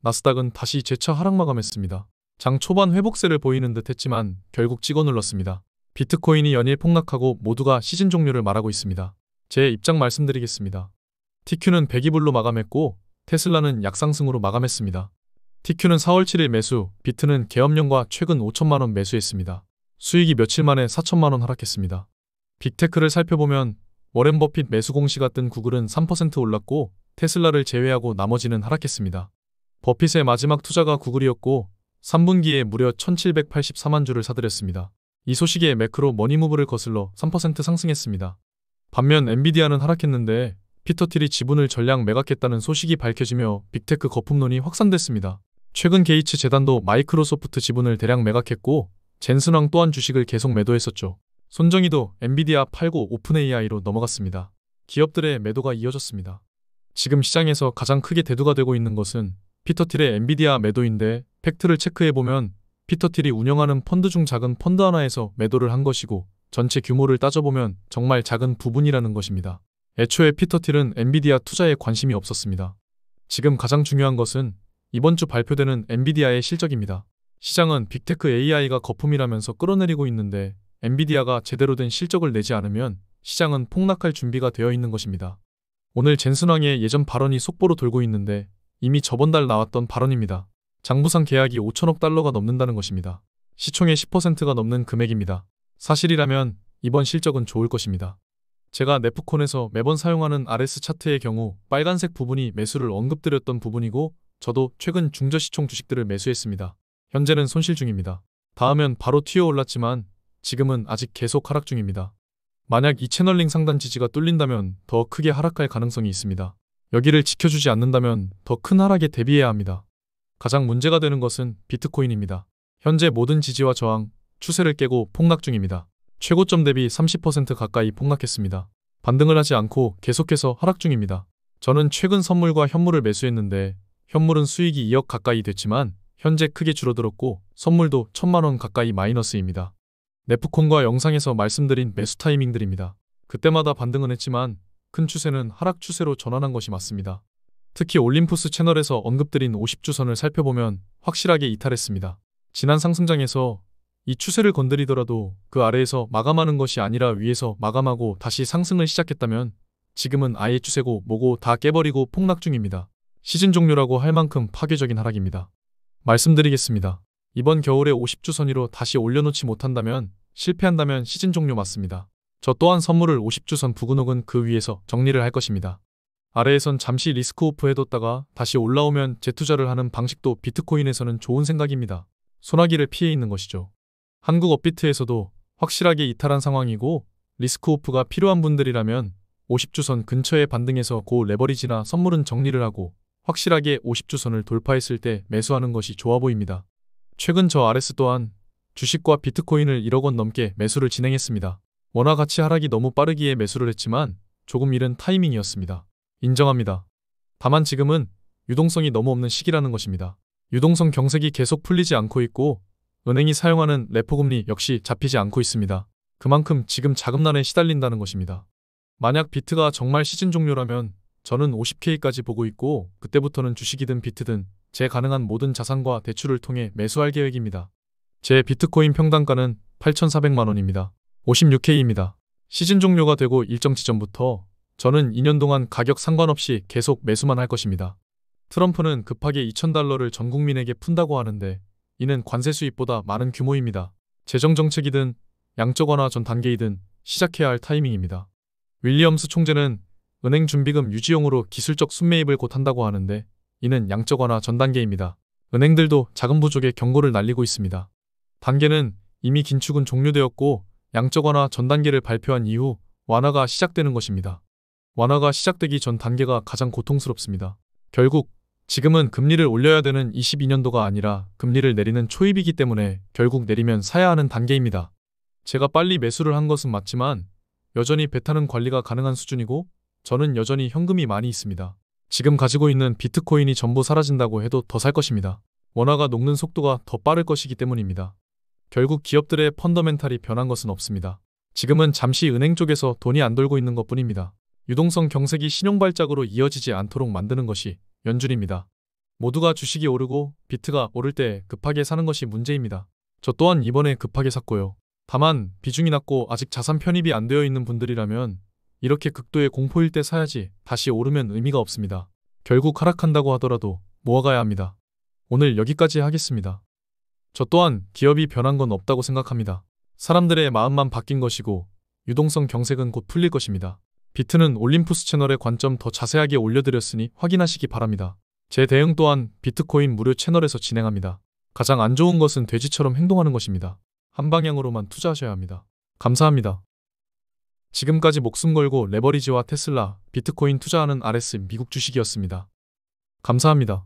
나스닥은 다시 재차 하락 마감했습니다. 장 초반 회복세를 보이는 듯 했지만 결국 찍어 눌렀습니다. 비트코인이 연일 폭락하고 모두가 시즌 종료를 말하고 있습니다. 제 입장 말씀드리겠습니다. TQ는 배기불로 마감했고 테슬라는 약상승으로 마감했습니다. TQ는 4월 7일 매수, 비트는 계엄령과 최근 5천만원 매수했습니다. 수익이 며칠 만에 4천만원 하락했습니다. 빅테크를 살펴보면 워렌 버핏 매수 공시가 뜬 구글은 3% 올랐고 테슬라를 제외하고 나머지는 하락했습니다. 버핏의 마지막 투자가 구글이었고 3분기에 무려 1784만 주를 사들였습니다. 이 소식에 매크로 머니무브를 거슬러 3% 상승했습니다. 반면 엔비디아는 하락했는데 피터 틸이 지분을 전량 매각했다는 소식이 밝혀지며 빅테크 거품론이 확산됐습니다. 최근 게이츠 재단도 마이크로소프트 지분을 대량 매각했고 젠슨왕 또한 주식을 계속 매도했었죠. 손정희도 엔비디아 팔고 오픈 AI로 넘어갔습니다. 기업들의 매도가 이어졌습니다. 지금 시장에서 가장 크게 대두가 되고 있는 것은 피터 틸의 엔비디아 매도인데 팩트를 체크해보면 피터 틸이 운영하는 펀드 중 작은 펀드 하나에서 매도를 한 것이고 전체 규모를 따져보면 정말 작은 부분이라는 것입니다. 애초에 피터 틸은 엔비디아 투자에 관심이 없었습니다. 지금 가장 중요한 것은 이번 주 발표되는 엔비디아의 실적입니다. 시장은 빅테크 AI가 거품이라면서 끌어내리고 있는데 엔비디아가 제대로 된 실적을 내지 않으면 시장은 폭락할 준비가 되어 있는 것입니다. 오늘 젠슨왕의 예전 발언이 속보로 돌고 있는데 이미 저번 달 나왔던 발언입니다. 장부상 계약이 5천억 달러가 넘는다는 것입니다. 시총의 10%가 넘는 금액입니다. 사실이라면 이번 실적은 좋을 것입니다. 제가 네프콘에서 매번 사용하는 RS 차트의 경우 빨간색 부분이 매수를 언급드렸던 부분이고 저도 최근 중저시총 주식들을 매수했습니다. 현재는 손실 중입니다. 다음은 바로 튀어 올랐지만 지금은 아직 계속 하락 중입니다. 만약 이 채널링 상단 지지가 뚫린다면 더 크게 하락할 가능성이 있습니다. 여기를 지켜주지 않는다면 더 큰 하락에 대비해야 합니다. 가장 문제가 되는 것은 비트코인입니다. 현재 모든 지지와 저항, 추세를 깨고 폭락 중입니다. 최고점 대비 30% 가까이 폭락했습니다. 반등을 하지 않고 계속해서 하락 중입니다. 저는 최근 선물과 현물을 매수했는데 현물은 수익이 2억 가까이 됐지만 현재 크게 줄어들었고 선물도 1,000만원 가까이 마이너스입니다. 네프콘과 영상에서 말씀드린 매수 타이밍들입니다. 그때마다 반등은 했지만 큰 추세는 하락 추세로 전환한 것이 맞습니다. 특히 올림푸스 채널에서 언급드린 50주선을 살펴보면 확실하게 이탈했습니다. 지난 상승장에서 이 추세를 건드리더라도 그 아래에서 마감하는 것이 아니라 위에서 마감하고 다시 상승을 시작했다면 지금은 아예 추세고 뭐고 다 깨버리고 폭락 중입니다. 시즌 종료라고 할 만큼 파괴적인 하락입니다. 말씀드리겠습니다. 이번 겨울에 50주선위로 다시 올려놓지 못한다면 실패한다면 시즌 종료 맞습니다. 저 또한 선물을 50주선 부근 혹은 그 위에서 정리를 할 것입니다. 아래에선 잠시 리스크 오프 해뒀다가 다시 올라오면 재투자를 하는 방식도 비트코인에서는 좋은 생각입니다. 소나기를 피해 있는 것이죠. 한국 업비트에서도 확실하게 이탈한 상황이고 리스크 오프가 필요한 분들이라면 50주선 근처에 반등해서 고 레버리지나 선물은 정리를 하고 확실하게 50주선을 돌파했을 때 매수하는 것이 좋아 보입니다. 최근 저 RS 또한 주식과 비트코인을 1억 원 넘게 매수를 진행했습니다. 원화 가치 하락이 너무 빠르기에 매수를 했지만 조금 이른 타이밍이었습니다. 인정합니다. 다만 지금은 유동성이 너무 없는 시기라는 것입니다. 유동성 경색이 계속 풀리지 않고 있고 은행이 사용하는 레포금리 역시 잡히지 않고 있습니다. 그만큼 지금 자금난에 시달린다는 것입니다. 만약 비트가 정말 시즌 종료라면 저는 50K까지 보고 있고 그때부터는 주식이든 비트든 제 가능한 모든 자산과 대출을 통해 매수할 계획입니다. 제 비트코인 평단가는 8,400만원입니다. 56K입니다. 시즌 종료가 되고 일정 지점부터 저는 2년 동안 가격 상관없이 계속 매수만 할 것입니다. 트럼프는 급하게 2,000달러를 전 국민에게 푼다고 하는데 이는 관세 수입보다 많은 규모입니다. 재정정책이든 양적 완화 전 단계이든 시작해야 할 타이밍입니다. 윌리엄스 총재는 은행 준비금 유지용으로 기술적 순매입을 곧 한다고 하는데 이는 양적 완화 전 단계입니다. 은행들도 자금 부족에 경고를 날리고 있습니다. 단계는 이미 긴축은 종료되었고 양적 완화 전 단계를 발표한 이후 완화가 시작되는 것입니다. 완화가 시작되기 전 단계가 가장 고통스럽습니다. 결국 지금은 금리를 올려야 되는 22년도가 아니라 금리를 내리는 초입이기 때문에 결국 내리면 사야 하는 단계입니다. 제가 빨리 매수를 한 것은 맞지만 여전히 배타는 관리가 가능한 수준이고 저는 여전히 현금이 많이 있습니다. 지금 가지고 있는 비트코인이 전부 사라진다고 해도 더 살 것입니다. 원화가 녹는 속도가 더 빠를 것이기 때문입니다. 결국 기업들의 펀더멘탈이 변한 것은 없습니다. 지금은 잠시 은행 쪽에서 돈이 안 돌고 있는 것뿐입니다. 유동성 경색이 신용발작으로 이어지지 않도록 만드는 것이 연준입니다. 모두가 주식이 오르고 비트가 오를 때 급하게 사는 것이 문제입니다. 저 또한 이번에 급하게 샀고요. 다만 비중이 낮고 아직 자산 편입이 안 되어 있는 분들이라면 이렇게 극도의 공포일 때 사야지 다시 오르면 의미가 없습니다. 결국 하락한다고 하더라도 모아가야 합니다. 오늘 여기까지 하겠습니다. 저 또한 기업이 변한 건 없다고 생각합니다. 사람들의 마음만 바뀐 것이고 유동성 경색은 곧 풀릴 것입니다. 비트는 올림푸스 채널의 관점 더 자세하게 올려드렸으니 확인하시기 바랍니다. 제 대응 또한 비트코인 무료 채널에서 진행합니다. 가장 안 좋은 것은 돼지처럼 행동하는 것입니다. 한 방향으로만 투자하셔야 합니다. 감사합니다. 지금까지 목숨 걸고 레버리지와 테슬라, 비트코인 투자하는 RS 미국 주식이었습니다. 감사합니다.